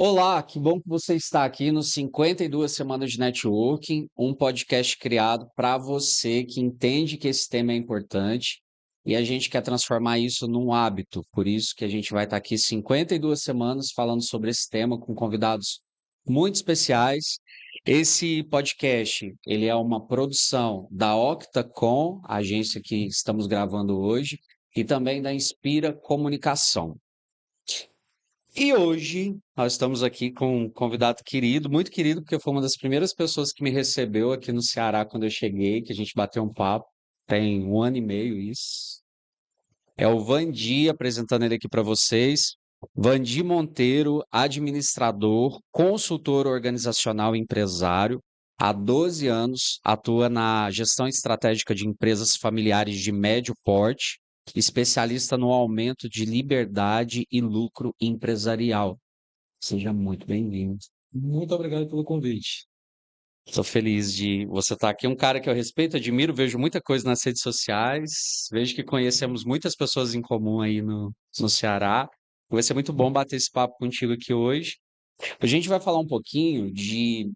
Olá, que bom que você está aqui no 52 Semanas de Networking, um podcast criado para você que entende que esse tema é importante e a gente quer transformar isso num hábito. Por isso que a gente vai estar aqui 52 semanas falando sobre esse tema com convidados muito especiais. Esse podcast, ele é uma produção da Octacom, a agência que estamos gravando hoje, e também da Inspira Comunicação. E hoje nós estamos aqui com um convidado querido, muito querido, porque foi uma das primeiras pessoas que me recebeu aqui no Ceará quando eu cheguei, que a gente bateu um papo, tem um ano e meio isso. É o Vandi, apresentando ele aqui para vocês. Vandi Monteiro, administrador, consultor organizacional e empresário. Há 12 anos atua na gestão estratégica de empresas familiares de médio porte, especialista no aumento de liberdade e lucro empresarial. Seja muito bem-vindo. Muito obrigado pelo convite. Estou feliz de você estar aqui. Um cara que eu respeito, admiro, vejo muita coisa nas redes sociais, vejo que conhecemos muitas pessoas em comum aí no Ceará. Vai ser muito bom bater esse papo contigo aqui hoje. A gente vai falar um pouquinho de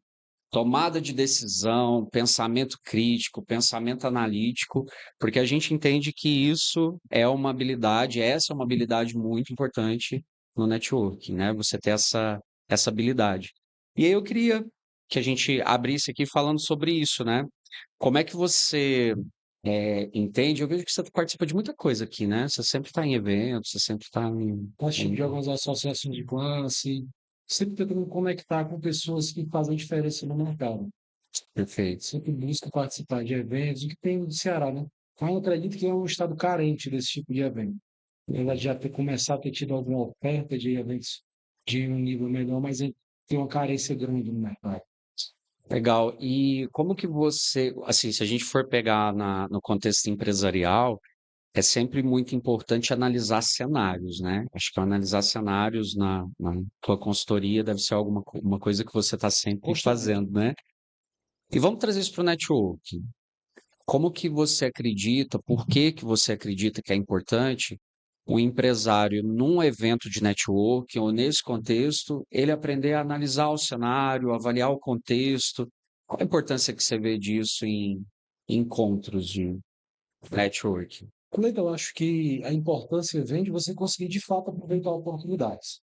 tomada de decisão, pensamento crítico, pensamento analítico, porque a gente entende que isso é uma habilidade, essa é uma habilidade muito importante no networking, né? Você ter essa habilidade. E aí eu queria que a gente abrisse aqui falando sobre isso, né? Como é que você entende? Eu vejo que você participa de muita coisa aqui, né? Você sempre está em eventos, você sempre está Participo de algumas associações de classe, sempre tentando conectar com pessoas que fazem diferença no mercado. Perfeito. Sempre busco participar de eventos, o que tem no Ceará, né? Mas eu acredito que é um estado carente desse tipo de evento. Ela já ter começado a ter tido alguma oferta de eventos de um nível melhor, mas tem uma carência grande no mercado. Legal. E como que você, assim, se a gente for pegar no contexto empresarial, é sempre muito importante analisar cenários, né? Acho que analisar cenários na tua consultoria deve ser uma coisa que você está sempre Constantemente. fazendo, né? E vamos trazer isso para o networking. Como que você acredita, por que que você acredita que é importante o empresário, num evento de networking ou nesse contexto, ele aprender a analisar o cenário, avaliar o contexto? Qual a importância que você vê disso em encontros de networking? Cleiton, eu acho que a importância vem de você conseguir, de fato, aproveitar oportunidades.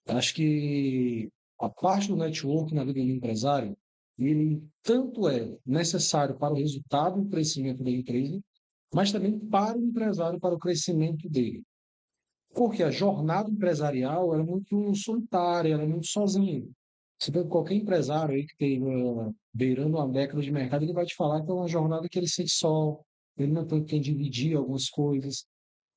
Acho que a parte do network na vida do empresário, ele tanto é necessário para o resultado e o crescimento da empresa, mas também para o empresário, para o crescimento dele. Porque a jornada empresarial ela é muito solitária, ela é muito sozinha. Você pega qualquer empresário aí que tem beirando uma década de mercado, ele vai te falar que é uma jornada que ele sente só, ele não tem quem dividir algumas coisas.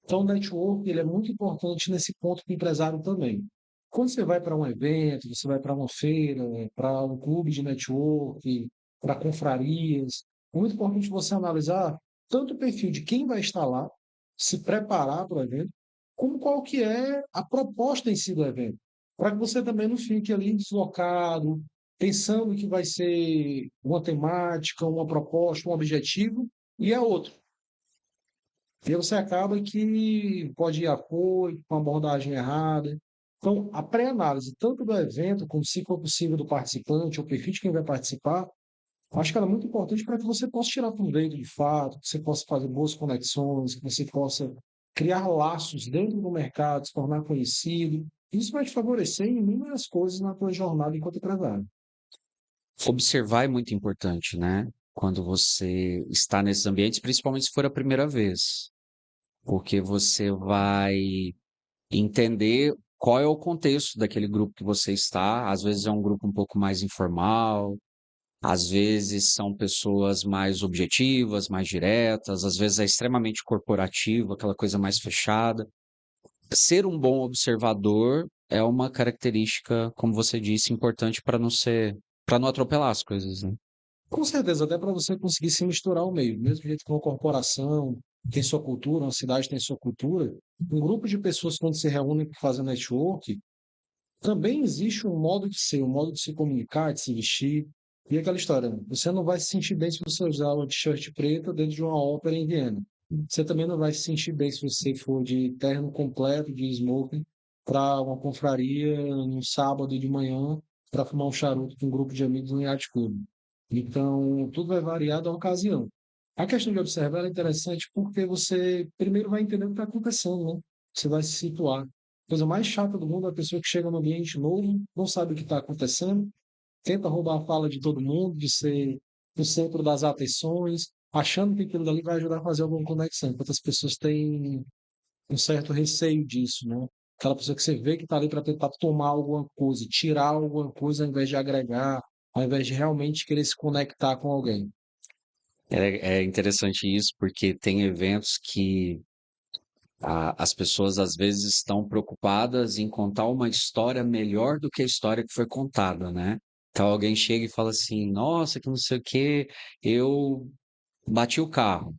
Então, o network ele é muito importante nesse ponto para o empresário também. Quando você vai para um evento, você vai para uma feira, para um clube de network, para confrarias, é muito importante você analisar tanto o perfil de quem vai estar lá, se preparar para o evento, como qual que é a proposta em si do evento, para que você também não fique ali deslocado, pensando que vai ser uma temática, uma proposta, um objetivo, e é outro. E aí você acaba que pode ir a apoio, com uma abordagem errada. Então, a pré-análise, tanto do evento, como se for possível do participante, ou perfil de quem vai participar, acho que ela é muito importante para que você possa tirar proveito de fato, que você possa fazer boas conexões, que você possa criar laços dentro do mercado, se tornar conhecido. Isso vai te favorecer em inúmeras coisas na tua jornada enquanto empresário. Observar é muito importante, né? Quando você está nesses ambientes, principalmente se for a primeira vez, porque você vai entender qual é o contexto daquele grupo que você está. Às vezes é um grupo um pouco mais informal, às vezes são pessoas mais objetivas, mais diretas, às vezes é extremamente corporativo, aquela coisa mais fechada. Ser um bom observador é uma característica, como você disse, importante para não atropelar as coisas, né? Com certeza, até para você conseguir se misturar ao meio. Do mesmo jeito que uma corporação tem sua cultura, uma cidade tem sua cultura, um grupo de pessoas, quando se reúnem para fazer network, também existe um modo de ser, um modo de se comunicar, de se vestir. E aquela história, né? Você não vai se sentir bem se você usar uma t-shirt preta dentro de uma ópera em Viena. Você também não vai se sentir bem se você for de terno completo, de smoking, para uma confraria no sábado de manhã para fumar um charuto com um grupo de amigos no Yacht Club. Então, tudo vai variar da ocasião. A questão de observar é interessante porque você primeiro vai entender o que está acontecendo, né? Você vai se situar. A coisa mais chata do mundo é a pessoa que chega num ambiente novo, não sabe o que está acontecendo, tenta roubar a fala de todo mundo, de ser o centro das atenções, achando que aquilo dali vai ajudar a fazer alguma conexão. Enquanto as pessoas têm um certo receio disso, né? Aquela pessoa que você vê que está ali para tentar tomar alguma coisa, tirar alguma coisa ao invés de agregar, ao invés de realmente querer se conectar com alguém. É interessante isso, porque tem eventos que as pessoas às vezes estão preocupadas em contar uma história melhor do que a história que foi contada, né? Então alguém chega e fala assim, nossa, que não sei o quê, eu bati o carro.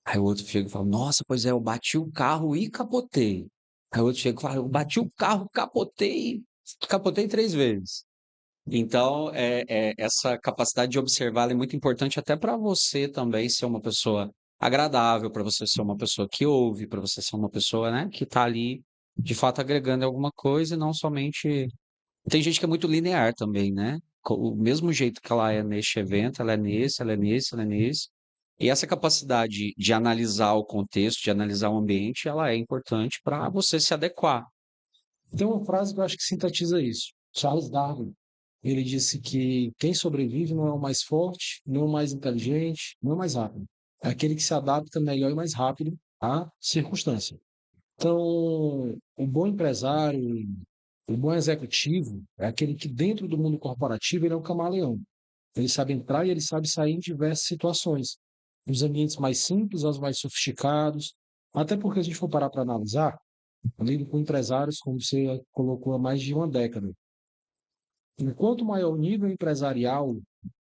Aí o outro chega e fala, nossa, pois é, eu bati o carro e capotei. Aí o outro chega e fala, eu bati o carro, capotei 3 vezes. Então, essa capacidade de observar ela é muito importante até para você também ser uma pessoa agradável, para você ser uma pessoa que ouve, para você ser uma pessoa, né, que está ali de fato agregando alguma coisa e não somente. Tem gente que é muito linear também, né? O mesmo jeito que ela é neste evento, ela é nesse, ela é nesse, ela é nesse. E essa capacidade de analisar o contexto, de analisar o ambiente, ela é importante para você se adequar. Tem uma frase que eu acho que sintetiza isso. Charles Darwin, ele disse que quem sobrevive não é o mais forte, não é o mais inteligente, não é o mais rápido. É aquele que se adapta melhor e mais rápido à circunstância. Então, o bom empresário, o bom executivo é aquele que dentro do mundo corporativo ele é um camaleão. Ele sabe entrar e ele sabe sair em diversas situações. Dos ambientes mais simples aos mais sofisticados. Até porque, se a gente for parar para analisar, eu lido com empresários, como você colocou, há mais de uma década. Enquanto maior o nível empresarial,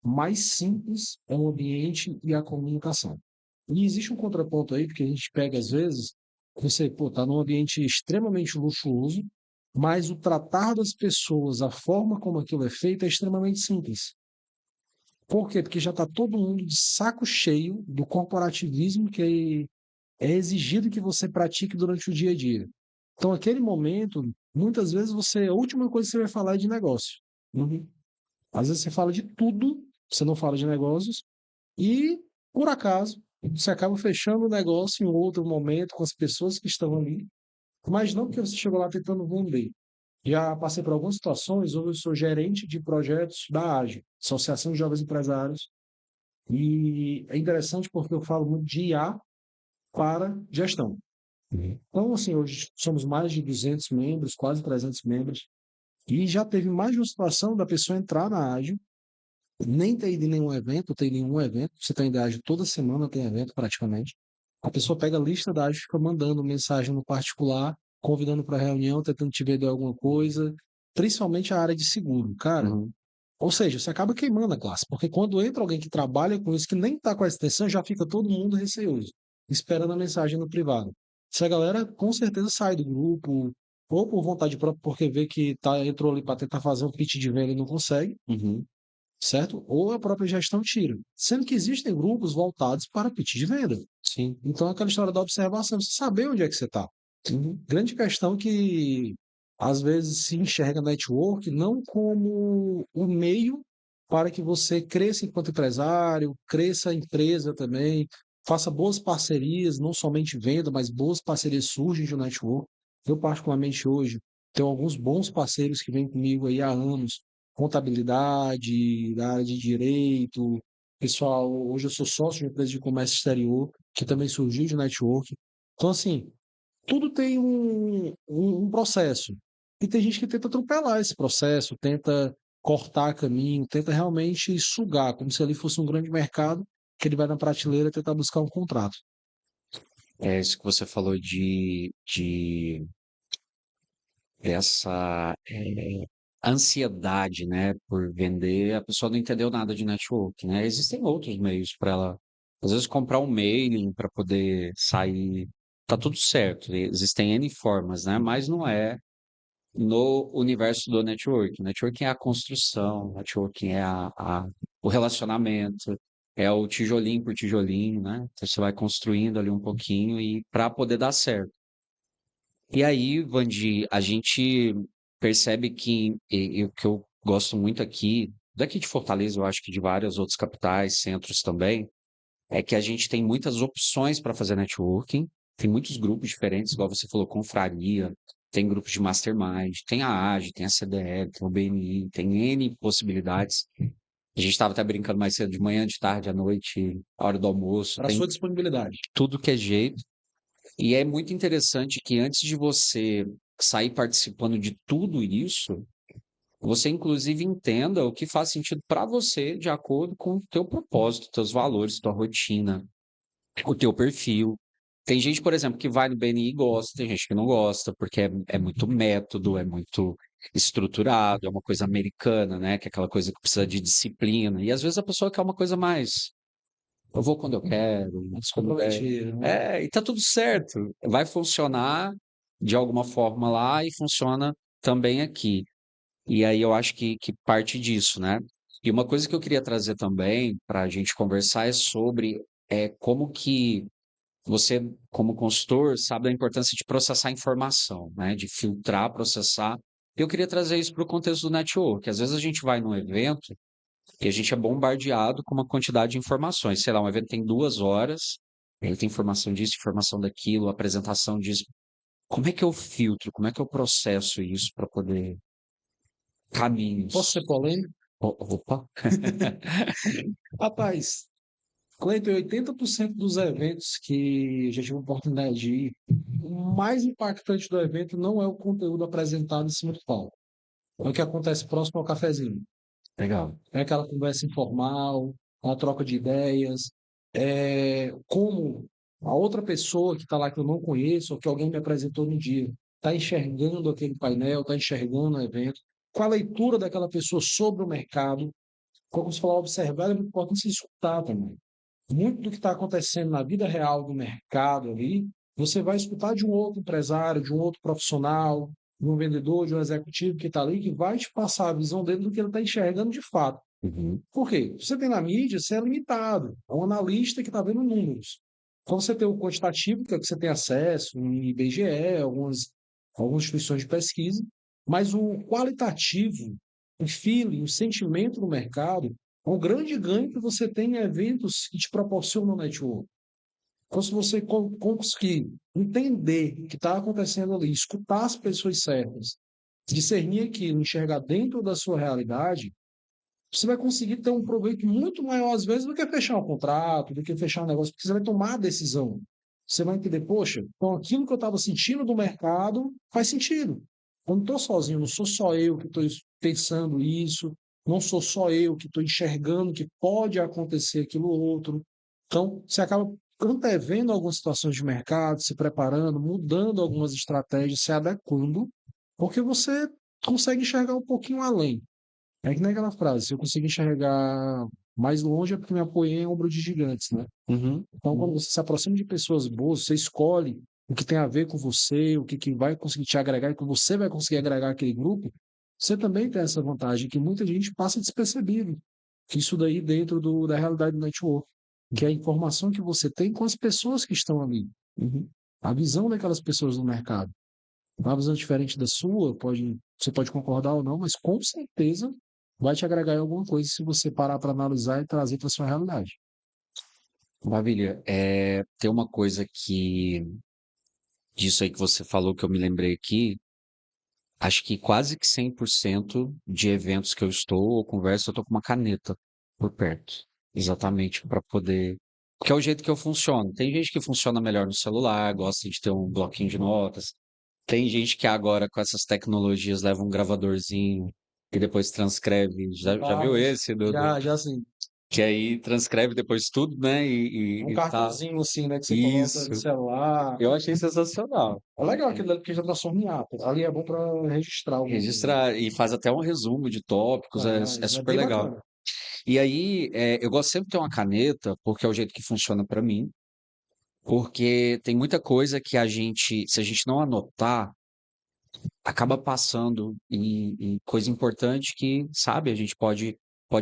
mais simples é o ambiente e a comunicação. E existe um contraponto aí, porque a gente pega, às vezes, você está num ambiente extremamente luxuoso, mas o tratar das pessoas, a forma como aquilo é feito, é extremamente simples. Por quê? Porque já está todo mundo de saco cheio do corporativismo que é exigido que você pratique durante o dia a dia. Então, aquele momento, muitas vezes a última coisa que você vai falar é de negócio. Uhum. Às vezes você fala de tudo, você não fala de negócios, e, por acaso, você acaba fechando o negócio em outro momento com as pessoas que estão ali, mas não porque você chegou lá tentando vender. Já passei por algumas situações onde eu sou gerente de projetos da AGE, Associação de Jovens Empresários, e é interessante porque eu falo muito de IA para gestão. Então, assim, hoje somos mais de 200 membros, quase 300 membros, e já teve mais de uma situação da pessoa entrar na ágil, nem ter ido em nenhum evento, ter nenhum evento, você está indo em ágil toda semana, tem evento praticamente. A pessoa pega a lista da ágil e fica mandando mensagem no particular, convidando para reunião, tentando te vender alguma coisa, principalmente a área de seguro. Cara, Uhum. ou seja, você acaba queimando a classe, porque quando entra alguém que trabalha com isso, que nem está com essa intenção, já fica todo mundo receoso, esperando a mensagem no privado. Essa galera com certeza sai do grupo, ou por vontade própria, porque vê que entrou ali para tentar fazer um pitch de venda e não consegue, Uhum. certo? Ou a própria gestão tira. Sendo que existem grupos voltados para pitch de venda. Sim. Então, aquela história da observação, você saber onde é que você está. Grande questão que às vezes se enxerga network não como um meio para que você cresça enquanto empresário, cresça a empresa também, faça boas parcerias, não somente venda, mas boas parcerias surgem de um network. Eu, particularmente hoje, tenho alguns bons parceiros que vêm comigo aí há anos, contabilidade, da área de direito, pessoal, hoje eu sou sócio de uma empresa de comércio exterior, que também surgiu de network. Então, assim, tudo tem um processo. E tem gente que tenta atropelar esse processo, tenta cortar caminho, tenta realmente sugar, como se ali fosse um grande mercado, que ele vai na prateleira tentar buscar um contrato. É isso que você falou de essa ansiedade, né, por vender, a pessoa não entendeu nada de network, né? Existem outros meios para ela, às vezes, comprar um mailing para poder sair. Tá tudo certo, existem N formas, né? Mas não é no universo do networking. Networking é a construção, networking é o relacionamento, é o tijolinho por tijolinho, né? Então você vai construindo ali um pouquinho e para poder dar certo. E aí, Vandi, a gente percebe que, e o que eu gosto muito aqui, daqui de Fortaleza, eu acho que de várias outras capitais, centros também, é que a gente tem muitas opções para fazer networking, tem muitos grupos diferentes, igual você falou, confraria, tem grupos de mastermind, tem a AGE, tem a CDL, tem o BNI, tem N possibilidades. A gente estava até brincando mais cedo, de manhã, de tarde, à noite, a hora do almoço, Para tem sua disponibilidade. tudo que é jeito. E é muito interessante que antes de você sair participando de tudo isso, você inclusive entenda o que faz sentido para você de acordo com o teu propósito, teus valores, tua rotina, o teu perfil. Tem gente, por exemplo, que vai no BNI e gosta, tem gente que não gosta, porque é muito método, é muito estruturado, é uma coisa americana, né? Que é aquela coisa que precisa de disciplina. E às vezes a pessoa quer uma coisa mais. Eu vou quando eu quero, quando der. Comprometido, né? É, e tá tudo certo. Vai funcionar de alguma forma lá e funciona também aqui. E aí eu acho que parte disso, né? E uma coisa que eu queria trazer também para a gente conversar é sobre como que você, como consultor, sabe da importância de processar informação, né? De filtrar, processar. Eu queria trazer isso para o contexto do network. Às vezes a gente vai num evento e a gente é bombardeado com uma quantidade de informações. Sei lá, um evento tem 2 horas, ele tem informação disso, informação daquilo, apresentação disso. Como é que eu filtro? Como é que eu processo isso para poder Posso caminhos? ser polêmico? Opa. Rapaz, Cleiton, 80% dos eventos que eu já tive a oportunidade de ir, o mais impactante do evento não é o conteúdo apresentado em cima do palco. É o que acontece próximo ao cafezinho. Legal. É aquela conversa informal, a troca de ideias, como a outra pessoa que está lá que eu não conheço, ou que alguém me apresentou no dia, está enxergando aquele painel, está enxergando o evento, qual a leitura daquela pessoa sobre o mercado. Como você falou, observar é muito importante se escutar também. Muito do que está acontecendo na vida real do mercado ali, você vai escutar de um outro empresário, de um outro profissional, de um vendedor, de um executivo que está ali, que vai te passar a visão dele do que ele está enxergando de fato. Uhum. Por quê? Você tem na mídia, você é limitado. É um analista que está vendo números. Quando você tem o quantitativo, que é o que você tem acesso, em IBGE, algumas instituições de pesquisa, mas o qualitativo, o feeling, o sentimento do mercado, é um grande ganho que você tem em eventos que te proporcionam network. Então, se você conseguir entender o que está acontecendo ali, escutar as pessoas certas, discernir aquilo, enxergar dentro da sua realidade, você vai conseguir ter um proveito muito maior, às vezes, do que fechar um contrato, do que fechar um negócio, porque você vai tomar a decisão. Você vai entender, poxa, então aquilo que eu estava sentindo do mercado faz sentido. Eu não estou sozinho, não sou só eu que estou pensando isso, não sou só eu que estou enxergando que pode acontecer aquilo outro. Então, você acaba antevendo algumas situações de mercado, se preparando, mudando algumas estratégias, se adequando, porque você consegue enxergar um pouquinho além. É que nem aquela frase, se eu consigo enxergar mais longe é porque me apoiei em ombro de gigantes, né? Uhum. Então, quando você se aproxima de pessoas boas, você escolhe o que tem a ver com você, o que vai conseguir te agregar e que você vai conseguir agregar aquele grupo, você também tem essa vantagem que muita gente passa despercebido. Que isso daí dentro da realidade do network, que é a informação que você tem com as pessoas que estão ali. Uhum. A visão daquelas pessoas no mercado. Uma visão diferente da sua, você pode concordar ou não, mas com certeza vai te agregar em alguma coisa se você parar para analisar e trazer para sua realidade. Maravilha. Tem uma coisa que, disso aí que você falou que eu me lembrei aqui, acho que quase que 100% de eventos que eu estou ou converso, eu estou com uma caneta por perto. Exatamente para poder. Que é o jeito que eu funciono. Tem gente que funciona melhor no celular, gosta de ter um bloquinho de notas. Tem gente que agora, com essas tecnologias, leva um gravadorzinho e depois transcreve. Já viu Rapaz, esse? já assim, Que aí transcreve depois tudo, né? um E tá. cartãozinho assim, né, que você coloca no Isso. celular. Eu achei sensacional. É legal aquilo ali porque já transforma em ata. Ali é bom para registrar alguma coisa. Registrar e faz até um resumo de tópicos, é Mas é super bem legal. bacana. E aí, eu gosto sempre de ter uma caneta, porque é o jeito que funciona para mim, porque tem muita coisa que a gente, se a gente não anotar, acaba passando e coisa importante que, sabe, a gente pode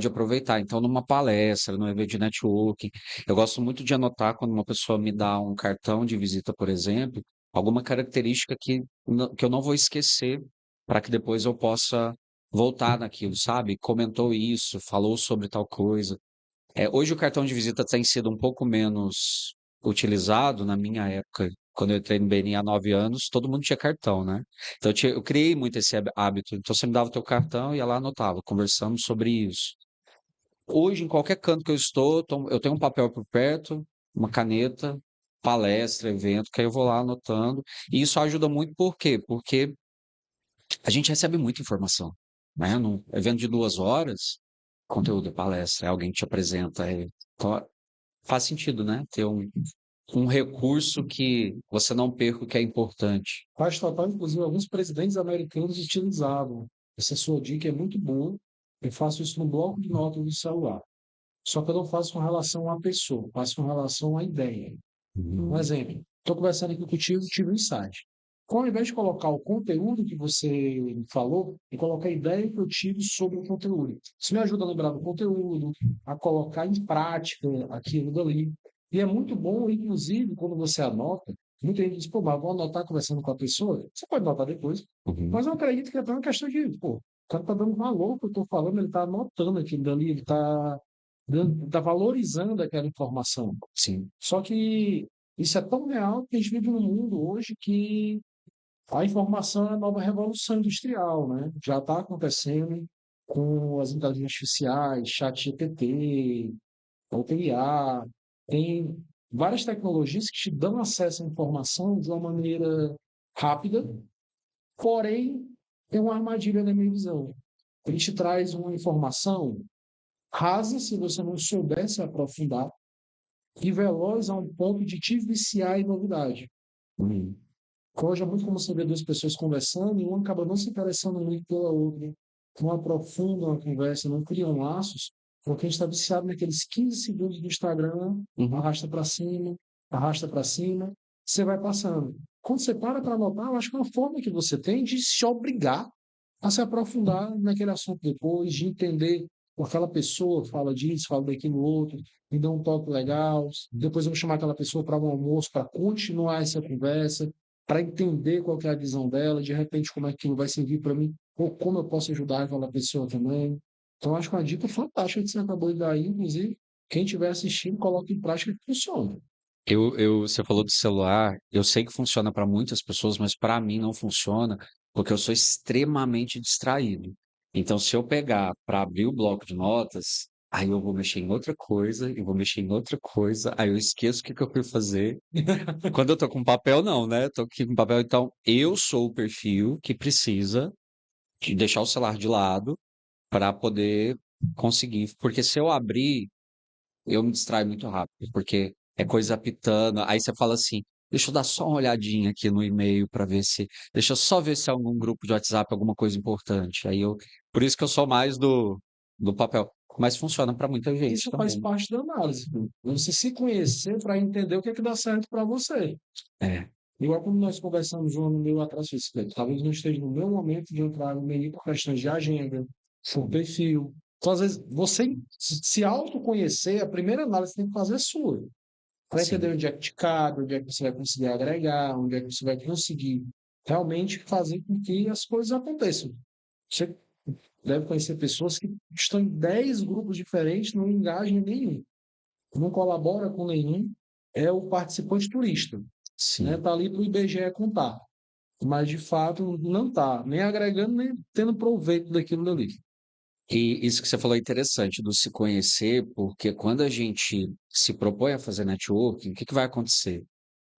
aproveitar. Então, numa palestra, num evento de networking, eu gosto muito de anotar quando uma pessoa me dá um cartão de visita, por exemplo, alguma característica que eu não vou esquecer para que depois eu possa voltar naquilo, sabe? Comentou isso, falou sobre tal coisa. Hoje o cartão de visita tem sido um pouco menos utilizado. Na minha época, quando eu entrei no BNI há 9 anos, todo mundo tinha cartão, né? Então eu criei muito esse hábito. Então você me dava o teu cartão e ia lá anotava, conversamos sobre isso. Hoje, em qualquer canto que eu estou, eu tenho um papel por perto, uma caneta, palestra, evento, que aí eu vou lá anotando. E isso ajuda muito, por quê? Porque a gente recebe muita informação, né? Num evento de 2 horas, conteúdo é palestra, é alguém que te apresenta. Então, faz sentido, né? Ter um recurso que você não perca o que é importante. Faz total, inclusive, alguns presidentes americanos utilizavam. Essa sua dica é muito boa. Eu faço isso no bloco de notas do celular. Só que eu não faço com relação à pessoa, faço com relação à ideia. Um Uhum. exemplo, estou conversando aqui contigo, tive um insight. Então, ao invés de colocar o conteúdo que você falou, e colocar a ideia que eu tive sobre o conteúdo. Isso me ajuda a lembrar do conteúdo, a colocar em prática aquilo dali. E é muito bom, inclusive, quando você anota, muita gente diz, pô, mas vou anotar conversando com a pessoa. Você pode anotar depois. Uhum. Mas eu acredito que é até uma questão de, pô, o cara está dando valor ao que eu estou falando, ele está anotando aquilo dali, ele está valorizando aquela informação. Sim. Só que isso é tão real que a gente vive num mundo hoje que a informação é a nova revolução industrial, né? Já está acontecendo com as inteligências artificiais, ChatGPT, OpenAI, tem várias tecnologias que te dão acesso à informação de uma maneira rápida, porém tem uma armadilha na minha visão. Ele te traz uma informação rasa se você não souber se aprofundar e veloz a um ponto de te viciar em novidade. Uhum. Hoje é muito como você vê duas pessoas conversando e uma acaba não se interessando muito pela outra, não aprofundam a conversa, não criam laços, porque a gente está viciado naqueles 15 segundos do Instagram, Uhum. arrasta para cima, você vai passando. Quando você para anotar, eu acho que é uma forma que você tem de se obrigar a se aprofundar naquele assunto depois, de entender aquela pessoa fala disso, fala daquilo outro, me dá um toque legal, depois eu vou chamar aquela pessoa para um almoço para continuar essa conversa, para entender qual que é a visão dela, de repente como aquilo vai servir para mim, ou como eu posso ajudar aquela pessoa também. Então, acho que é uma dica fantástica que você acabou de dar aí, inclusive, quem estiver assistindo, coloque em prática que funciona. Você falou do celular, eu sei que funciona para muitas pessoas, mas para mim não funciona, porque eu sou extremamente distraído. Então, se eu pegar para abrir o bloco de notas, aí eu vou mexer em outra coisa, eu vou mexer em outra coisa, aí eu esqueço o que que eu fui fazer. Quando eu tô com papel, não, né? Tô aqui com papel, então eu sou o perfil que precisa de deixar o celular de lado para poder conseguir, porque se eu abrir eu me distraio muito rápido, porque é coisa pitando. Aí você fala assim: deixa eu dar só uma olhadinha aqui no e-mail para ver se. Deixa eu só ver se é algum grupo de WhatsApp, alguma coisa importante. Por isso que eu sou mais do papel. Mas funciona para muita gente Isso faz também. parte da análise. Você se conhecer para entender o que é que dá certo para você. É, Igual como nós conversamos um ano e meio atrás, talvez não esteja no meu momento de entrar no meio por questões de agenda, por perfil. Então, às vezes, você se autoconhecer, a primeira análise que tem que fazer é sua. Para entender sim. onde é que te cabe, onde é que você vai conseguir agregar, onde é que você vai conseguir realmente fazer com que as coisas aconteçam. Você deve conhecer pessoas que estão em 10 grupos diferentes, não engajam em nenhum, não colabora com nenhum, é o participante turista, né? Sim. Está ali para o IBGE contar, mas de fato não está nem agregando nem tendo proveito daquilo dali. E isso que você falou é interessante, do se conhecer, porque quando a gente se propõe a fazer networking, o que que vai acontecer?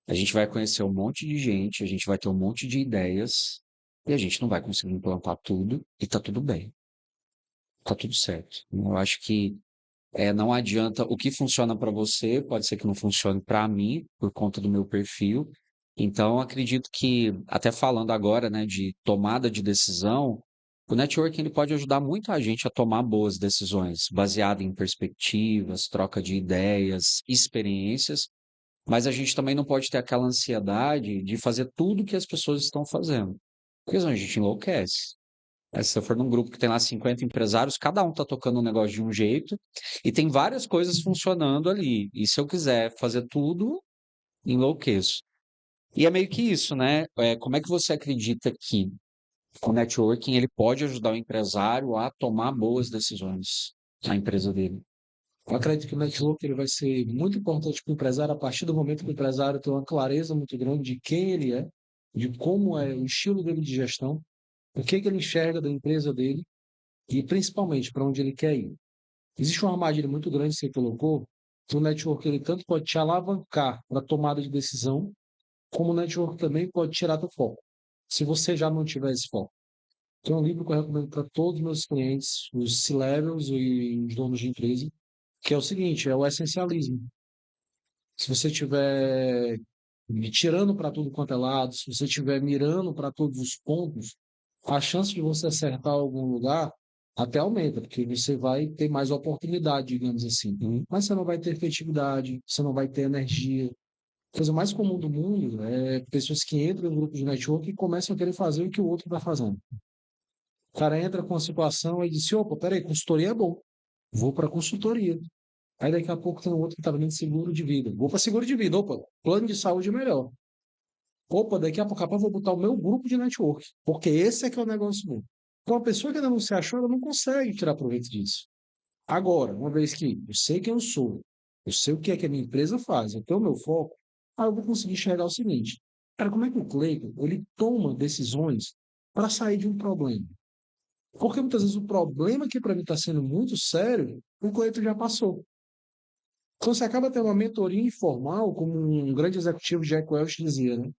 A gente vai conhecer um monte de gente, a gente vai ter um monte de ideias, e a gente não vai conseguir implantar tudo, e tá tudo bem, tá tudo certo. Eu acho que não adianta, o que funciona para você, pode ser que não funcione para mim, por conta do meu perfil. Então, acredito que, até falando agora, né, de tomada de decisão, o networking ele pode ajudar muito a gente a tomar boas decisões, baseado em perspectivas, troca de ideias, experiências, mas a gente também não pode ter aquela ansiedade de fazer tudo que as pessoas estão fazendo, porque senão a gente enlouquece. Se você for num grupo que tem lá 50 empresários, cada um está tocando um negócio de um jeito e tem várias coisas funcionando ali. E se eu quiser fazer tudo, enlouqueço. E é meio que isso, né? Como é que você acredita que o networking ele pode ajudar o empresário a tomar boas decisões na empresa dele? Eu acredito que o network ele vai ser muito importante para o empresário a partir do momento que o empresário tem uma clareza muito grande de quem ele é, de como é o estilo dele de gestão, o que ele enxerga da empresa dele e principalmente para onde ele quer ir. Existe uma armadilha muito grande que você colocou, que o network ele tanto pode te alavancar para a tomada de decisão, como o network também pode tirar teu foco, se você já não tiver esse foco. Tem um livro que eu recomendo para todos os meus clientes, os C-levels e os donos de empresa, que é o seguinte, é o essencialismo. Se você estiver tirando para tudo quanto é lado, se você estiver mirando para todos os pontos, a chance de você acertar algum lugar até aumenta, porque você vai ter mais oportunidade, digamos assim. Mas você não vai ter efetividade, você não vai ter energia. A coisa mais comum do mundo é pessoas que entram em um grupo de network e começam a querer fazer o que o outro está fazendo. O cara entra com a situação e diz: opa, peraí, consultoria é bom, vou para consultoria. Aí daqui a pouco tem um outro que está vendendo seguro de vida. Vou para seguro de vida. Opa, plano de saúde é melhor. Opa, daqui a pouco capaz, vou botar o meu grupo de network. Porque esse é que é o negócio bom. Então, a pessoa que ainda não se achou, ela não consegue tirar proveito disso. Agora, uma vez que eu sei quem eu sou, eu sei o que é que a minha empresa faz, eu tenho o meu foco, aí eu vou conseguir enxergar o seguinte. Cara, como é que o Cleiton, ele toma decisões para sair de um problema? Porque muitas vezes o problema que para mim está sendo muito sério, o Cleiton já passou. Então você acaba tendo uma mentoria informal, como um grande executivo Jack Welch dizia, né?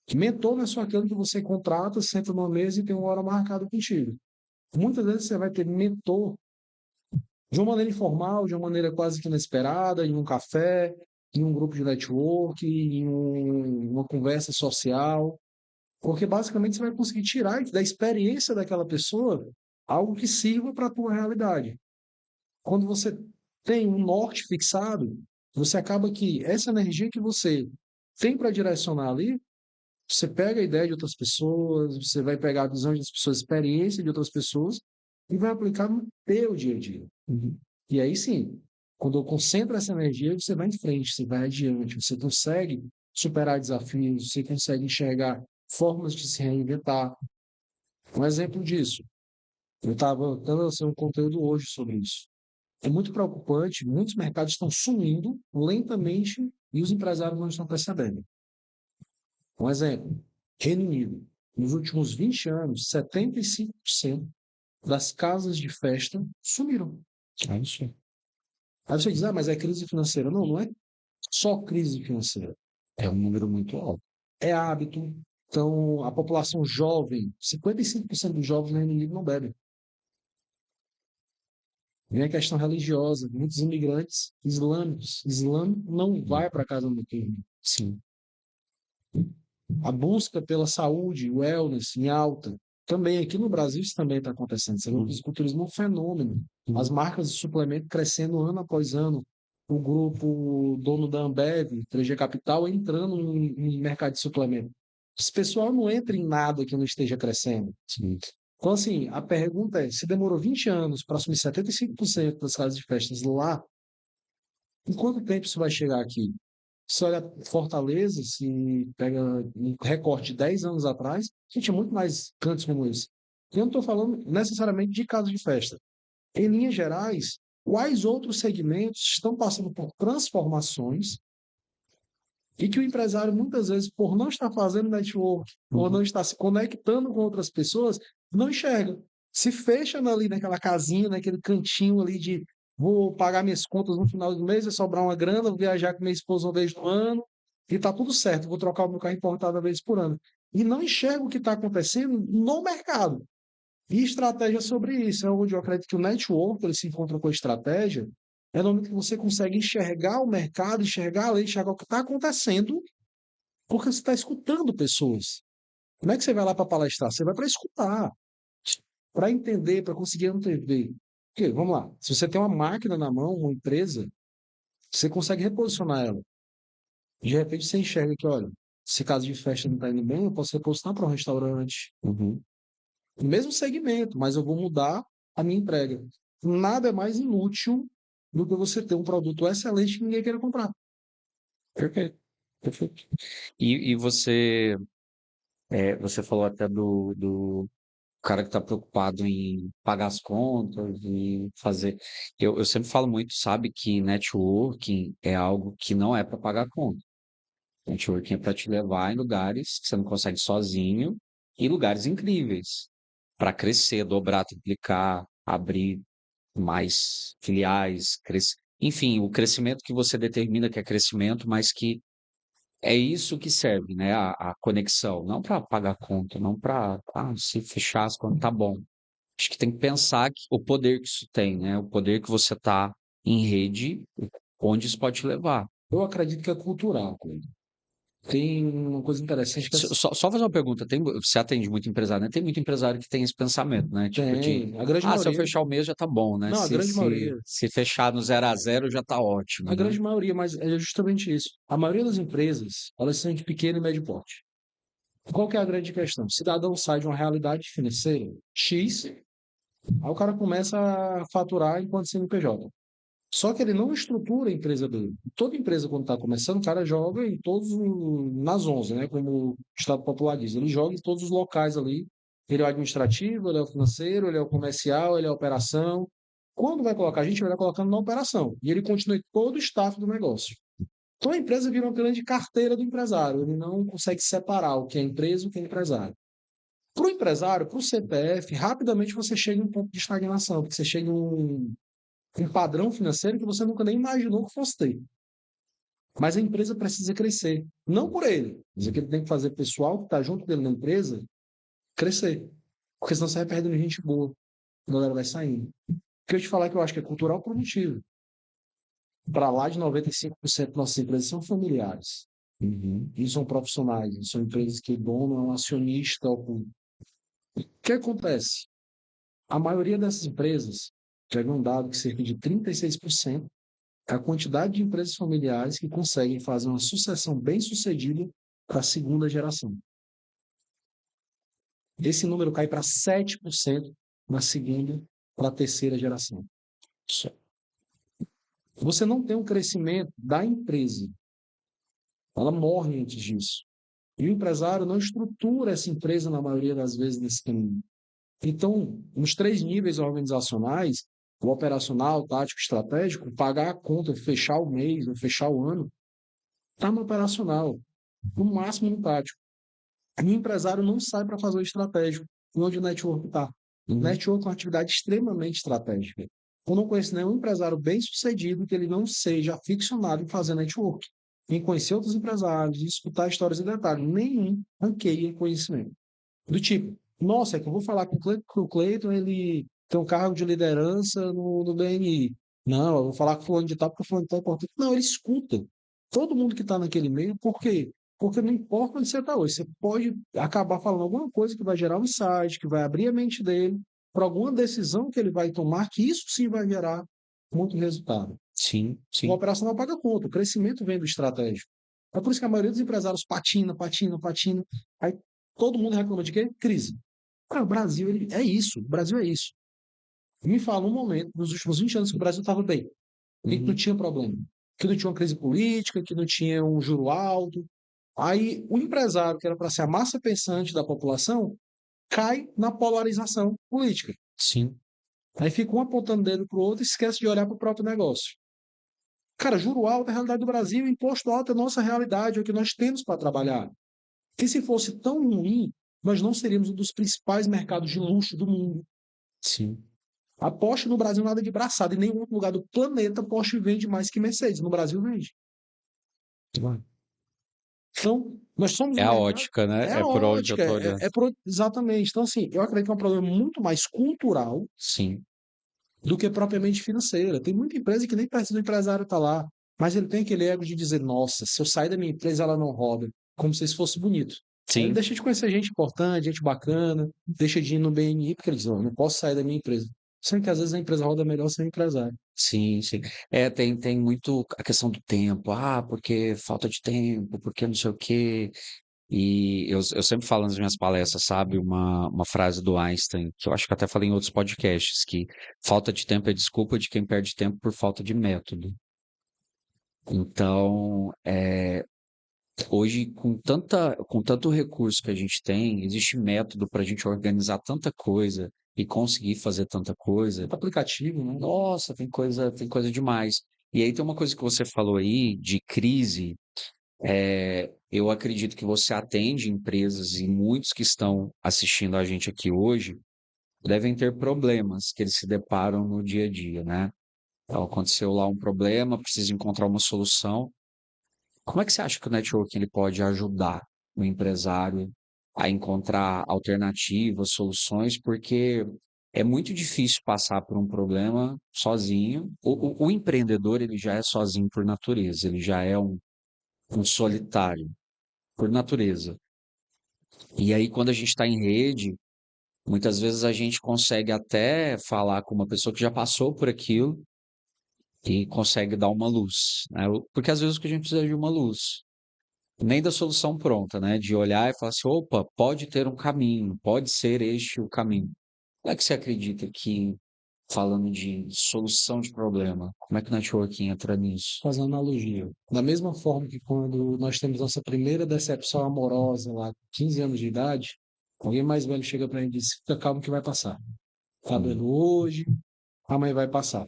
Que mentor não é só aquele que você contrata, senta numa mesa e tem uma hora marcada contigo. Muitas vezes você vai ter mentor de uma maneira informal, de uma maneira quase que inesperada, em um café, em um grupo de network, uma conversa social, porque basicamente você vai conseguir tirar da experiência daquela pessoa algo que sirva para a tua realidade. Quando você tem um norte fixado, você acaba que essa energia que você tem para direcionar ali, você pega a ideia de outras pessoas, você vai pegar a visão das pessoas, a experiência de outras pessoas e vai aplicar no teu dia a dia. E aí sim, quando eu concentro essa energia, você vai em frente, você vai adiante, você consegue superar desafios, você consegue enxergar formas de se reinventar. Um exemplo disso, eu estava dando um conteúdo hoje sobre isso. É muito preocupante, muitos mercados estão sumindo lentamente e os empresários não estão percebendo. Um exemplo, Reino Unido. Nos últimos 20 anos, 75% das casas de festa sumiram. É isso. Aí você diz, ah, mas é crise financeira. Não, não é só crise financeira. É um número muito alto. É hábito. Então, a população jovem, 55% dos jovens no Reino Unido não bebem. Vem a questão religiosa. Muitos imigrantes islâmicos. Islâmico não vai para a casa noturna. Sim. A busca pela saúde, wellness em alta. Também aqui no Brasil isso também está acontecendo. Você vê que o fisiculturismo é um fenômeno. As marcas de suplemento crescendo ano após ano. O grupo dono da Ambev, 3G Capital, entrando no mercado de suplemento. Esse pessoal não entra em nada que não esteja crescendo. Sim. Então, assim, a pergunta é, se demorou 20 anos para assumir 75% das casas de festas lá, em quanto tempo isso vai chegar aqui? Se olha Fortaleza, se pega um recorte de 10 anos atrás, a gente tinha muito mais cantos como esse. Eu não estou falando necessariamente de casa de festa. Em linhas gerais, quais outros segmentos estão passando por transformações e que o empresário, muitas vezes, por não estar fazendo network, por não estar se conectando com outras pessoas, não enxerga. Se fecha ali naquela casinha, naquele cantinho ali de vou pagar minhas contas no final do mês, vai sobrar uma grana, vou viajar com minha esposa uma vez no ano e tá tudo certo, vou trocar o meu carro importado uma vez por ano. E não enxerga o que está acontecendo no mercado. E estratégia sobre isso, é onde eu acredito que o network ele se encontra com a estratégia, é no momento que você consegue enxergar o mercado, enxergar a lei, enxergar o que está acontecendo, porque você está escutando pessoas. Como é que você vai lá para palestrar? Você vai para escutar, para entender, para conseguir antever. Porque, vamos lá, se você tem uma máquina na mão, uma empresa, você consegue reposicionar ela. De repente você enxerga que, olha, se caso de festa não está indo bem, eu posso reposicionar para um restaurante. No mesmo segmento, mas eu vou mudar a minha entrega. Nada é mais inútil do que você ter um produto excelente que ninguém queira comprar. Perfeito. Perfeito. E você falou até do cara que está preocupado em pagar as contas e fazer. Eu sempre falo muito, sabe, que networking é algo que não é para pagar conta. Networking é para te levar em lugares que você não consegue sozinho e lugares incríveis para crescer, dobrar, triplicar, abrir mais filiais, crescer. Enfim, o crescimento que você determina que é crescimento, mas que é isso que serve, né? A conexão, não para pagar conta, não para se fechar as contas, tá bom. Acho que tem que pensar o poder que isso tem, né? O poder que você tá em rede, onde isso pode te levar. Eu acredito que é cultural, Cleiton. Tem uma coisa interessante que é Só fazer uma pergunta, você atende muito empresário, né? Tem muito empresário que tem esse pensamento, né? Tipo de, tem, a grande se eu maioria, fechar o mês já tá bom, né? não, a grande maioria, Se fechar no 0 a 0 já tá ótimo, a né? grande maioria, mas é justamente isso. A maioria das empresas, elas são de pequeno e médio porte. Qual que é a grande questão? O cidadão sai de uma realidade financeira X, aí o cara começa a faturar enquanto CNPJ. Só que ele não estrutura a empresa dele. Toda empresa, quando está começando, o cara joga em todos, nas 11, né? Como o Estado Popular diz. Ele joga em todos os locais ali. Ele é o administrativo, ele é o financeiro, ele é o comercial, ele é a operação. Quando vai colocar a gente, vai colocando na operação. E ele continua em todo o staff do negócio. Então a empresa vira uma grande carteira do empresário. Ele não consegue separar o que é empresa e o que é empresário. Para o empresário, para o CPF, rapidamente você chega em um ponto de estagnação, porque você chega em um padrão financeiro que você nunca nem imaginou que fosse ter. Mas a empresa precisa crescer. Não por ele, mas o que ele tem que fazer pessoal que está junto dele na empresa crescer. Porque senão você vai perdendo gente boa. A galera vai saindo. O que eu te falar que eu acho que é cultural produtivo. Para lá de 95% das nossas empresas são familiares. Uhum. E são profissionais. E são empresas que o dono é um acionista. O que acontece? A maioria dessas empresas, pega um dado que cerca de 36% é a quantidade de empresas familiares que conseguem fazer uma sucessão bem-sucedida para a segunda geração. Esse número cai para 7% na segunda para a terceira geração. Você não tem um crescimento da empresa. Ela morre antes disso. E o empresário não estrutura essa empresa, na maioria das vezes, nesse caminho. Então, nos 3 níveis organizacionais, o operacional, o tático, estratégico, pagar a conta, fechar o mês, ou fechar o ano, está no operacional, no máximo no tático. O empresário não sai para fazer o estratégico, onde o network está. O network é uma atividade extremamente estratégica. Eu não conheço nenhum empresário bem-sucedido que ele não seja aficionado em fazer network, em conhecer outros empresários, em escutar histórias e detalhes. Nenhum ranqueia conhecimento. Do tipo, nossa, é que eu vou falar com o Cleiton, ele tem um cargo de liderança no BNI. Não, eu vou falar com o fulano de tal, porque o fulano de tal é importante. Não, ele escuta todo mundo que está naquele meio, por quê? Porque não importa onde você está hoje, você pode acabar falando alguma coisa que vai gerar um insight, que vai abrir a mente dele para alguma decisão que ele vai tomar, que isso sim vai gerar muito resultado. Sim, O sim. operacional paga conta, o crescimento vem do estratégico. É por isso que a maioria dos empresários patina. Aí todo mundo reclama de quê? Crise. Ah, o Brasil é isso, o Brasil é isso. Me fala um momento, nos últimos 20 anos, que o Brasil estava bem, e que não Uhum. tinha problema, que não tinha uma crise política, que não tinha um juro alto. Aí o empresário, que era para ser a massa pensante da população, cai na polarização política. Sim. Aí fica um apontando o dedo para o outro e esquece de olhar para o próprio negócio. Cara, juro alto é a realidade do Brasil, imposto alto é a nossa realidade, é o que nós temos para trabalhar. Que se fosse tão ruim, nós não seríamos um dos principais mercados de luxo do mundo. Sim. A Porsche no Brasil nada de braçada. Em nenhum outro lugar do planeta Porsche vende mais que Mercedes. No Brasil vende. Então, nós somos É um a mercado. ótica, É né? a É por onde eu ótica, tô olhando. exatamente. Então, assim, eu acredito que é um problema muito mais cultural Sim. do que propriamente financeira. Tem muita empresa que nem precisa do empresário estar lá, mas ele tem aquele ego de dizer: nossa, se eu sair da minha empresa, ela não roda, como se isso fosse bonito. Aí ele Sim. deixa de conhecer gente importante, gente bacana, deixa de ir no BNI, porque ele diz: não posso sair da minha empresa. Sendo que às vezes a empresa roda melhor sem o empresário. Sim, sim. Tem muito a questão do tempo. Ah, porque falta de tempo, porque não sei o quê. E eu sempre falo nas minhas palestras, sabe, uma frase do Einstein, que eu acho que até falei em outros podcasts, que falta de tempo é desculpa de quem perde tempo por falta de método. Então, Hoje, com tanto recurso que a gente tem, existe método para a gente organizar tanta coisa e conseguir fazer tanta coisa. Muito aplicativo, né? Nossa, tem coisa demais. E aí tem uma coisa que você falou aí de crise. Eu acredito que você atende empresas e muitos que estão assistindo a gente aqui hoje devem ter problemas que eles se deparam no dia a dia, né? Então, aconteceu lá um problema, precisa encontrar uma solução. Como é que você acha que o networking ele pode ajudar o empresário a encontrar alternativas, soluções? Porque é muito difícil passar por um problema sozinho. O empreendedor ele já é sozinho por natureza, ele já é um solitário por natureza. E aí, quando a gente está em rede, muitas vezes a gente consegue até falar com uma pessoa que já passou por aquilo e consegue dar uma luz, né? Porque às vezes o que a gente precisa é de uma luz. Nem da solução pronta, né? De olhar e falar assim, opa, pode ter um caminho, pode ser este o caminho. Como é que você acredita que, falando de solução de problema, como é que o networking entra nisso? Fazer uma analogia. Da mesma forma que quando nós temos nossa primeira decepção amorosa lá, com 15 anos de idade, alguém mais velho chega pra gente e diz, fica calmo que vai passar. Tá Hum. doendo hoje, amanhã vai passar.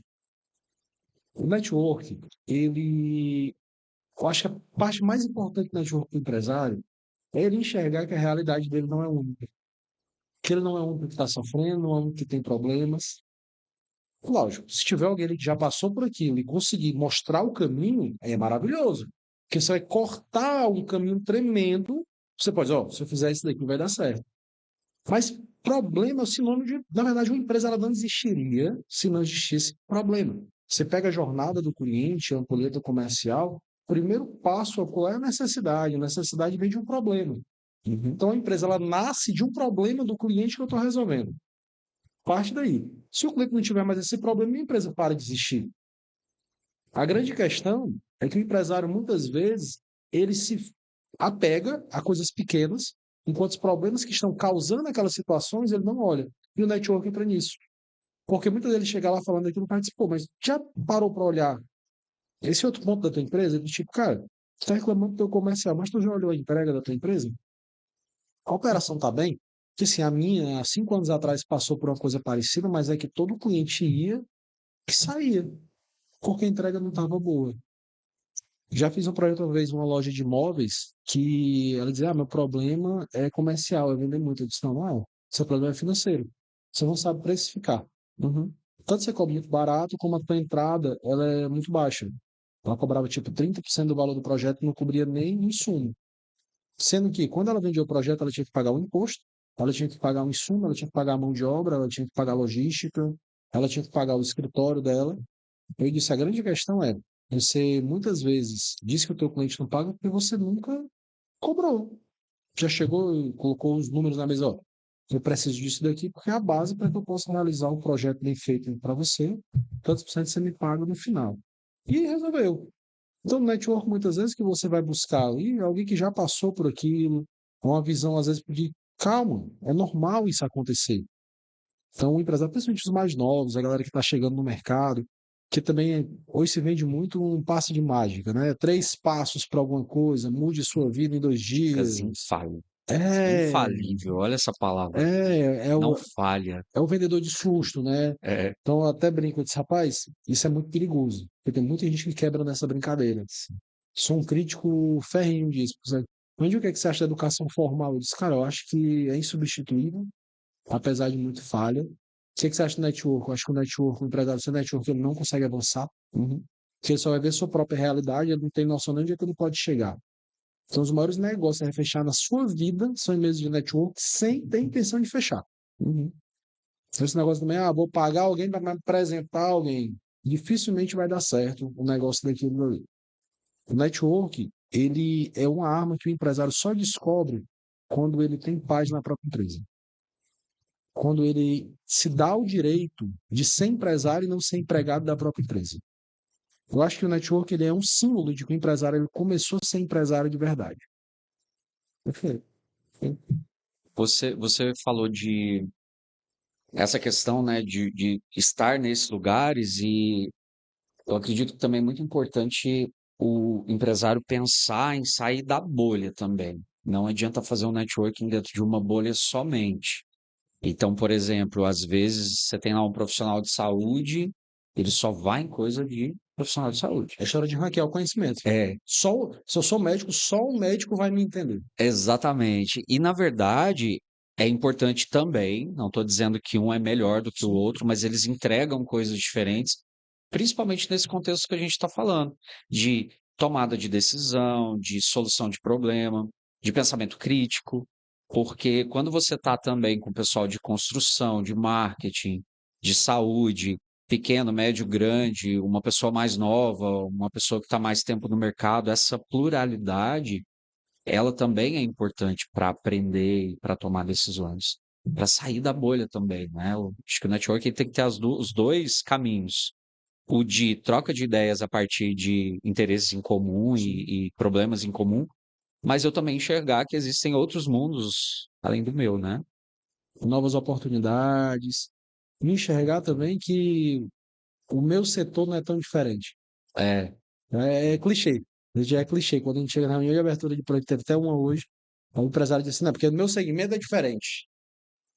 O network, eu acho que a parte mais importante do network do empresário é ele enxergar que a realidade dele não é única. Que ele não é o único que está sofrendo, não é o único que tem problemas. Lógico, se tiver alguém ali que já passou por aquilo e conseguir mostrar o caminho, aí é maravilhoso. Porque você vai cortar um caminho tremendo. Você pode dizer, ó, se eu fizer isso daqui vai dar certo. Mas problema é o sinônimo de, na verdade, uma empresa ela não existiria se não existisse problema. Você pega a jornada do cliente, a ampulheta comercial, o primeiro passo qual é a necessidade? A necessidade vem de um problema. Uhum. Então a empresa ela nasce de um problema do cliente que eu estou resolvendo. Parte daí. Se o cliente não tiver mais esse problema, a empresa para de existir. A grande questão é que o empresário, muitas vezes, ele se apega a coisas pequenas, enquanto os problemas que estão causando aquelas situações, ele não olha. E o network entra nisso. Porque muitas vezes ele chega lá falando aquilo, participou, mas já parou para olhar esse outro ponto da tua empresa? Ele tipo, cara, tu está reclamando do teu comercial, mas tu já olhou a entrega da tua empresa? A operação está bem? Que assim, a minha, há 5 anos atrás, passou por uma coisa parecida, mas é que todo cliente ia e saía, porque a entrega não estava boa. Já fiz um projeto uma vez, uma loja de imóveis, que ela dizia, meu problema é comercial, é vender muito. Eu disse, não, não é. Seu problema é financeiro. Você não sabe precificar. Uhum. Tanto você cobra muito barato, como a tua entrada, ela é muito baixa. Ela cobrava, tipo, 30% do valor do projeto e não cobria nem insumo. Sendo que, quando ela vendia o projeto, ela tinha que pagar o imposto, ela tinha que pagar o insumo, ela tinha que pagar a mão de obra, ela tinha que pagar a logística, ela tinha que pagar o escritório dela. Eu disse, a grande questão é, você muitas vezes diz que o teu cliente não paga porque você nunca cobrou. Já chegou e colocou os números na mesa, ó, eu preciso disso daqui porque é a base para que eu possa realizar um projeto bem feito para você, tantos por cento você me paga no final. E resolveu. Então, no network, muitas vezes, que você vai buscar ali é alguém que já passou por aquilo, uma visão, às vezes, de calma, é normal isso acontecer. Então, o empresário, principalmente os mais novos, a galera que está chegando no mercado, que também hoje se vende muito um passe de mágica, né? 3 passos para alguma coisa, mude sua vida em 2 dias. Infalível. É, Infalível, olha essa palavra. é Não o, falha. é o vendedor de susto, né? É, Então, eu até brinco, eu disse, rapaz, isso é muito perigoso, porque tem muita gente que quebra nessa brincadeira. Sou um crítico ferrenho disso. Mas o que é que você acha da educação formal? Eu disse, cara, eu acho que é insubstituível, apesar de muito falha. O que é que você acha do network? Eu acho que o network, o empresário sem network, ele não consegue avançar. uhum. Porque ele só vai ver sua própria realidade, ele não tem noção nem de onde é que ele pode chegar. Então, os maiores negócios a fechar na sua vida são em mesa de network sem ter intenção de fechar. Uhum. Então, esse negócio também, vou pagar alguém para me apresentar alguém. Dificilmente vai dar certo o negócio daquilo ali. O network, ele é uma arma que o empresário só descobre quando ele tem paz na própria empresa. Quando ele se dá o direito de ser empresário e não ser empregado da própria empresa. Eu acho que o network ele é um símbolo de que o empresário ele começou a ser empresário de verdade. Perfeito. Você falou de essa questão, né, de estar nesses lugares e eu acredito que também é muito importante o empresário pensar em sair da bolha também. Não adianta fazer um networking dentro de uma bolha somente. Então, por exemplo, às vezes você tem lá um profissional de saúde, ele só vai em coisa de profissional de saúde. É história de hackear o conhecimento. É, Se eu sou médico, só um médico vai me entender. exatamente. E, na verdade, é importante também, não estou dizendo que um é melhor do que o outro, mas eles entregam coisas diferentes, principalmente nesse contexto que a gente está falando, de tomada de decisão, de solução de problema, de pensamento crítico, porque quando você está também com o pessoal de construção, de marketing, de saúde, pequeno, médio, grande, uma pessoa mais nova, uma pessoa que está mais tempo no mercado, essa pluralidade ela também é importante para aprender e para tomar decisões, para sair da bolha também, né? Acho que o networking tem que ter os dois caminhos. O de troca de ideias a partir de interesses em comum Sim. e problemas em comum, mas eu também enxergar que existem outros mundos além do meu, né? Novas oportunidades. Me enxergar também que o meu setor não é tão diferente. É, É clichê. Já é clichê. Quando a gente chega na reunião de abertura de projeto, teve até uma hoje, o empresário disse, não, porque o meu segmento é diferente.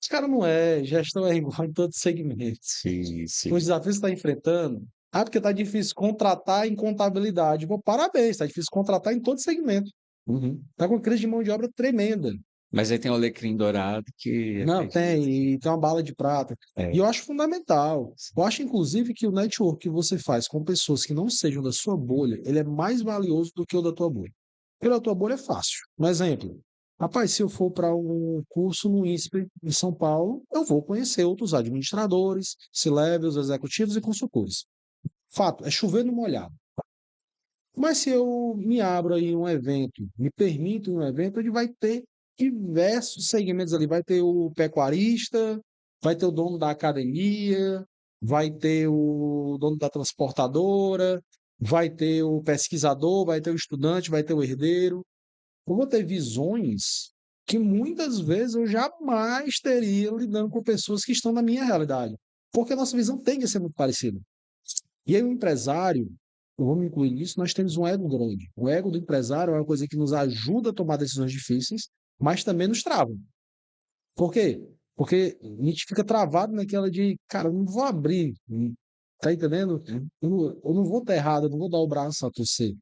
Esse cara não é, gestão é igual em todos os segmentos. sim, Os sim. desafios que está enfrentando, porque está difícil contratar em contabilidade. Pô, parabéns, está difícil contratar em todo segmento. Uhum. Está com uma crise de mão de obra tremenda. Mas aí tem o alecrim dourado que Não, tem, e tem uma bala de prata. E é, eu acho fundamental. Eu acho, inclusive, que o network que você faz com pessoas que não sejam da sua bolha, ele é mais valioso do que o da tua bolha. Pela tua bolha é fácil. Um exemplo. Rapaz, se eu for para um curso no INSPE em São Paulo, eu vou conhecer outros administradores, C-levels, executivos e consultores. Fato, é chover no molhado. Mas se eu me abro aí um evento, me permito um evento, ele vai ter diversos segmentos ali. Vai ter o pecuarista, vai ter o dono da academia, vai ter o dono da transportadora, vai ter o pesquisador, vai ter o estudante, vai ter o herdeiro. Eu vou ter visões que muitas vezes eu jamais teria lidando com pessoas que estão na minha realidade. Porque a nossa visão tem que ser muito parecida. E aí o empresário, eu vou me incluir nisso, nós temos um ego grande. O ego do empresário é uma coisa que nos ajuda a tomar decisões difíceis, mas também nos trava. Por quê? Porque a gente fica travado naquela de, cara, eu não vou abrir, tá entendendo? Eu não vou estar errado, eu não vou dar o braço a torcer.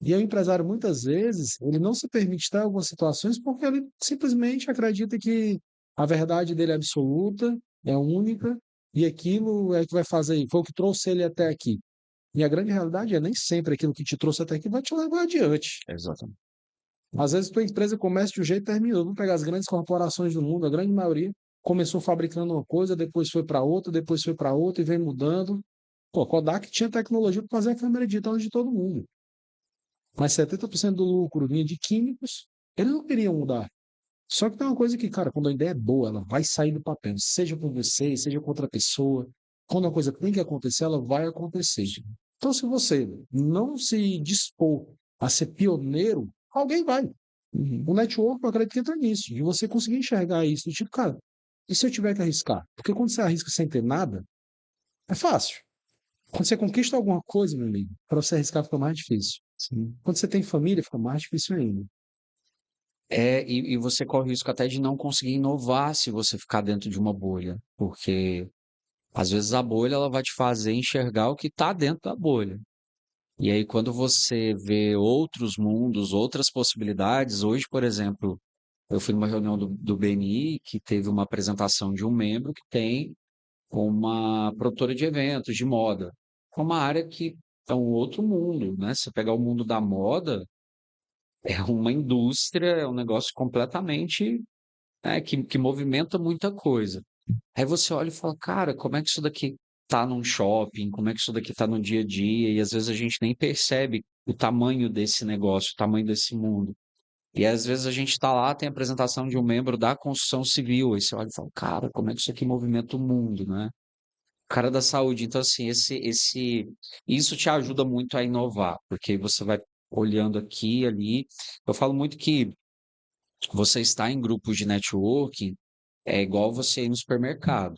E aí o empresário, muitas vezes, ele não se permite estar em algumas situações porque ele simplesmente acredita que a verdade dele é absoluta, é única, e aquilo é que vai fazer, foi o que trouxe ele até aqui. E a grande realidade é nem sempre aquilo que te trouxe até aqui vai te levar adiante. exatamente. Às vezes tua empresa começa de um jeito e termina. Vamos pegar as grandes corporações do mundo, a grande maioria começou fabricando uma coisa, depois foi para outra, depois foi para outra e vem mudando. Pô, Kodak tinha tecnologia para fazer a câmera digital de todo mundo. Mas 70% do lucro vinha de químicos, eles não queriam mudar. Só que tem uma coisa que, cara, quando a ideia é boa, ela vai sair do papel, seja com você, seja com outra pessoa. Quando a coisa tem que acontecer, ela vai acontecer. Então, se você não se dispor a ser pioneiro, alguém vai. Uhum. O network, eu acredito que entra nisso. E você conseguir enxergar isso, do tipo, cara, e se eu tiver que arriscar? Porque quando você arrisca sem ter nada, é fácil. Quando você conquista alguma coisa, meu amigo, para você arriscar fica mais difícil. Sim. Quando você tem família, fica mais difícil ainda. É, e você corre o risco até de não conseguir inovar se você ficar dentro de uma bolha, porque às vezes a bolha ela vai te fazer enxergar o que está dentro da bolha. E aí, quando você vê outros mundos, outras possibilidades, hoje, por exemplo, eu fui numa reunião do BNI que teve uma apresentação de um membro que tem uma produtora de eventos de moda. É uma área que é um outro mundo, né? Se você pegar o mundo da moda, é uma indústria, é um negócio completamente, né, que movimenta muita coisa. Aí você olha e fala, cara, como é que isso daqui tá num shopping? Como é que isso daqui tá no dia a dia? E às vezes a gente nem percebe o tamanho desse negócio, o tamanho desse mundo. E às vezes a gente está lá, tem a apresentação de um membro da construção civil, aí você olha e fala, cara, como é que isso aqui movimenta o mundo, né? O cara da saúde. Então, assim, isso te ajuda muito a inovar, porque você vai olhando aqui e ali. Eu falo muito que você está em grupos de networking é igual você ir no supermercado.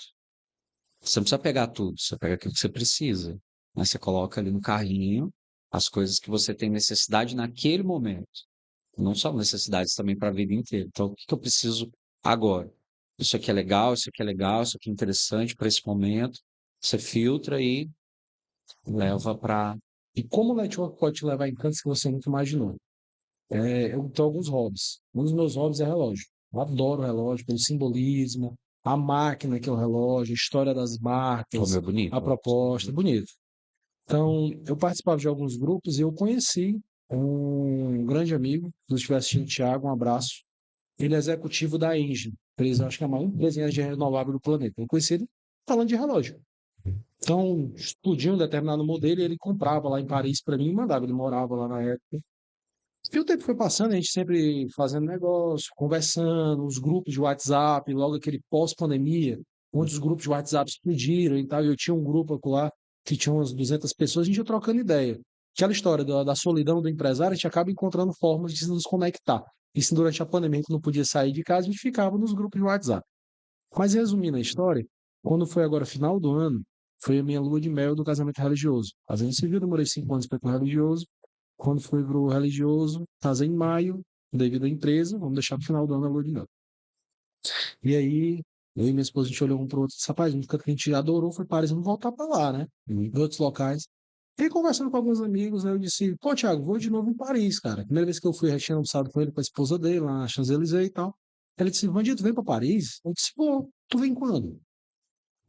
Você não precisa pegar tudo, você pega aquilo que você precisa. Né? Você coloca ali no carrinho as coisas que você tem necessidade naquele momento. Não só necessidades também para a vida inteira. Então, o que que eu preciso agora? Isso aqui é legal, isso aqui é legal, isso aqui é interessante para esse momento. Você filtra e leva para. E como o network pode te levar em cantos que você nunca imaginou? Eu tenho alguns hobbies. Um dos meus hobbies é relógio. Eu adoro relógio pelo simbolismo, a máquina que é o relógio, a história das Como marcas, é bonito. a proposta, bonito. Então, eu participava de alguns grupos e eu conheci um grande amigo, se estiver assistindo, Thiago, um abraço. Ele é executivo da Engie, empresa, acho que é a maior empresa de energia renovável do planeta. Eu conheci ele falando de relógio. Então, explodiu um determinado modelo e ele comprava lá em Paris para mim e mandava. Ele morava lá na época. E o tempo foi passando, a gente sempre fazendo negócio, conversando, os grupos de WhatsApp, logo aquele pós-pandemia, onde os grupos de WhatsApp explodiram e tal. E eu tinha um grupo lá que tinha umas 200 pessoas, a gente ia trocando ideia. Aquela história da solidão do empresário, a gente acaba encontrando formas de nos conectar. E se durante a pandemia a gente não podia sair de casa, a gente ficava nos grupos de WhatsApp. Mas resumindo a história, quando foi agora final do ano, foi a minha lua de mel do casamento religioso. A gente se viu, demorei 5 anos para ir pro religioso. Quando foi pro religioso, casei em maio, devido à empresa, vamos deixar pro final do ano a lua de mel. E aí, eu e minha esposa, a gente olhou um pro outro e disse, rapaz, um canto que a gente adorou foi Paris, vamos voltar para lá, né? Em outros locais. E aí, conversando com alguns amigos, né, eu disse, pô, Thiago, vou de novo em Paris, cara. Primeira vez que eu fui, já tinha almoçado com ele, com a esposa dele, lá na Champs-Élysées e tal. Ele disse, Vandito, vem para Paris? Eu disse, pô, tu vem quando?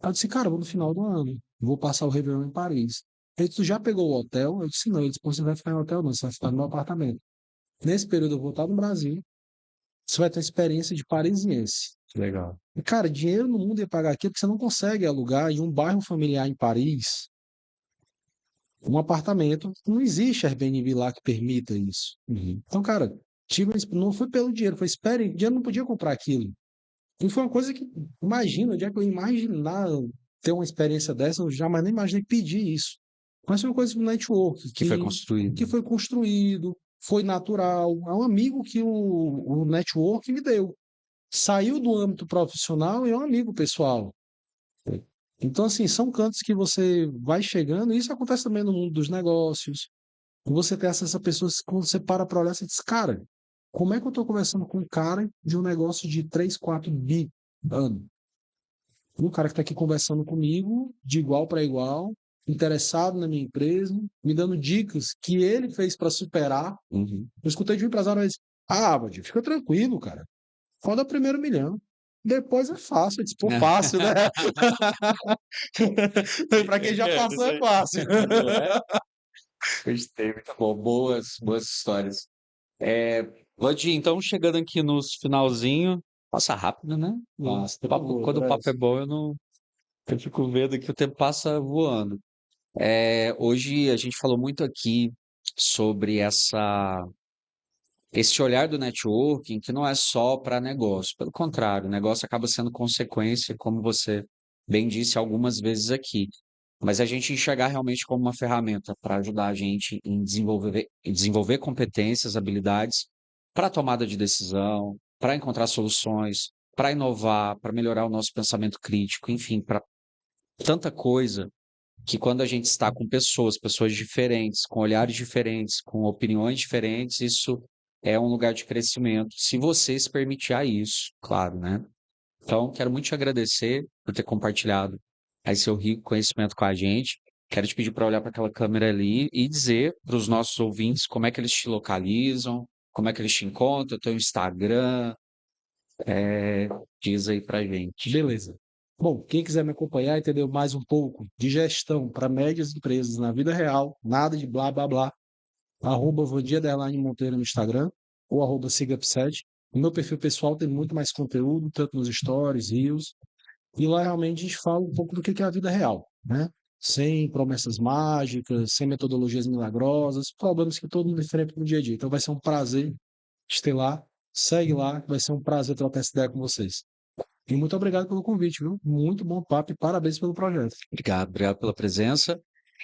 Aí eu disse, cara, eu vou no final do ano. Vou passar o Réveillon em Paris. Ele disse, tu já pegou o hotel? Eu disse, não. Ele disse, pô, você não vai ficar em hotel, não. Você vai ficar no meu apartamento. Nesse período eu vou estar no Brasil. Você vai ter uma experiência de parisiense. Legal. E, cara, dinheiro no mundo ia pagar aquilo que você não consegue alugar em um bairro familiar em Paris, um apartamento. Não existe Airbnb lá que permita isso. Então, cara, não foi pelo dinheiro, foi espere. O dinheiro não podia comprar aquilo. E foi uma coisa que, imagina, onde é que eu ia imaginar ter uma experiência dessa, eu jamais nem imaginei pedir isso. Mas foi uma coisa do network, Que foi construído. que foi construído, foi natural. É um amigo que o network me deu. Saiu do âmbito profissional e é um amigo pessoal. Então, assim, são cantos que você vai chegando, e isso acontece também no mundo dos negócios. Você tem acesso a pessoas que, quando você para olhar, você diz, cara, como é que eu estou conversando com um cara de um negócio de 3, 4 bi ano? Um cara que está aqui conversando comigo, de igual para igual, interessado na minha empresa, me dando dicas que ele fez para superar. Eu escutei de um empresário, mas, Valdir, fica tranquilo, cara. Roda primeiro milhão. Depois é fácil. Eu disse, pô, fácil, né? Para quem já passou é fácil. Gostei, muito bom. Boas histórias. Valdir, então chegando aqui nos finalzinho, passa rápido, né? Nossa, tá bom, Quando o papo é parece. bom, eu fico vendo que o tempo passa voando. Hoje a gente falou muito aqui sobre esse olhar do networking, que não é só para negócio. Pelo contrário, o negócio acaba sendo consequência, como você bem disse algumas vezes aqui. Mas a gente enxergar realmente como uma ferramenta para ajudar a gente em desenvolver competências, habilidades para tomada de decisão, para encontrar soluções, para inovar, para melhorar o nosso pensamento crítico, enfim, para tanta coisa que quando a gente está com pessoas diferentes, com olhares diferentes, com opiniões diferentes, isso é um lugar de crescimento, se você se permitir a isso, claro, né? Então, quero muito te agradecer por ter compartilhado aí seu rico conhecimento com a gente. Quero te pedir para olhar para aquela câmera ali e dizer para os nossos ouvintes como é que eles te localizam, como é que eles te encontram, teu Instagram, diz aí para gente. Beleza. Bom, quem quiser me acompanhar, entendeu mais um pouco de gestão para médias empresas na vida real, nada de blá blá blá, @Vandia_Monteiro no Instagram ou @Sigap7. No meu perfil pessoal tem muito mais conteúdo, tanto nos stories, reels, e lá realmente a gente fala um pouco do que é a vida real, né? Sem promessas mágicas, sem metodologias milagrosas, problemas que todo mundo enfrenta no dia a dia. Então vai ser um prazer te ter lá. Segue lá, vai ser um prazer trocar essa ideia com vocês. E muito obrigado pelo convite, viu? Muito bom papo e parabéns pelo projeto. Obrigado pela presença.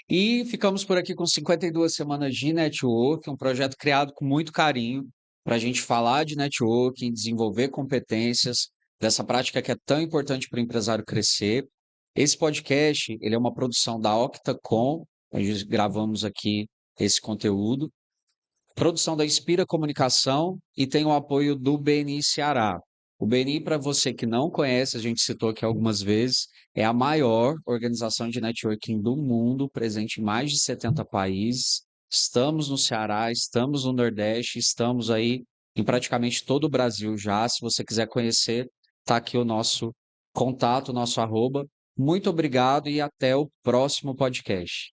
E ficamos por aqui com 52 semanas de network, um projeto criado com muito carinho para a gente falar de networking, desenvolver competências dessa prática que é tão importante para o empresário crescer. Esse podcast, ele é uma produção da Octacom, a gente gravamos aqui esse conteúdo. Produção da Inspira Comunicação e tem o apoio do BNI Ceará. O BNI, para você que não conhece, a gente citou aqui algumas vezes, é a maior organização de networking do mundo, presente em mais de 70 países. Estamos no Ceará, estamos no Nordeste, estamos aí em praticamente todo o Brasil já. Se você quiser conhecer, está aqui o nosso contato, nosso arroba. Muito obrigado e até o próximo podcast.